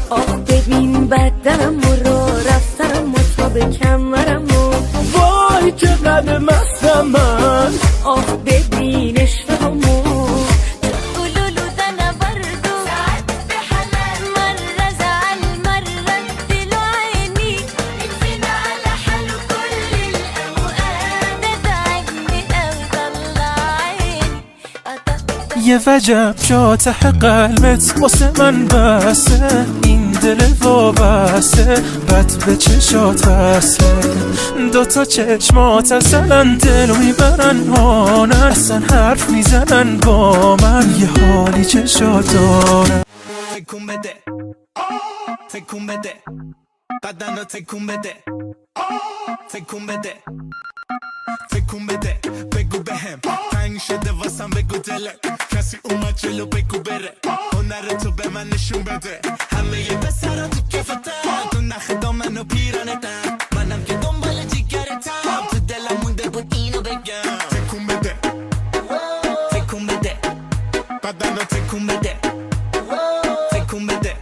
آه ببین بدنم و را رفتنم و تا به کمرم و وای چقدر مستم من. آه ببین اشتهام و یه وجب جا ته قلبت واسه من بسه، این دل وابسته بد به چشات وصله. دوتا چشمات اصلا دلو میبرن هانن، اصلا حرف میزنن با من، یه حالی چشات دارن. تکون بده تکون بده بدن رو تکون بده تکون بده تکون بده بگو بهم تنگ شده واسم بگو دله کسی اومد جلو بگو بره هنر تو به من نشون بده همه یه پسرا تو کفتن تو نخ دامن و پیرانتن منم که دنبال جیگرتم تو دلم مونده بود اینو بگم تکون بده تکون بده بدن رو تکون بده تکون بده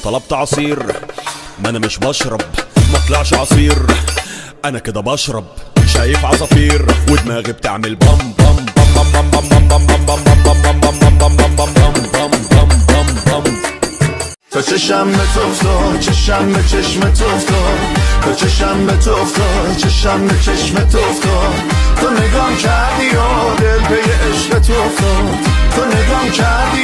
طلبت عصير ما انا مش بشرب، ما طلعش عصير انا كده بشرب. شايف عصافير ودماغي بتعمل بام بام بام بام بام بام بام بام بام بام بام بام بام بام بام بام بام بام. تا چشم به تو افتاد چشم به چشم تو افتاد تا چشم به تو افتاد چشم به چشم تو افتاد تو نگام کردی و دل به عشق تو افتاد تو نگام کردی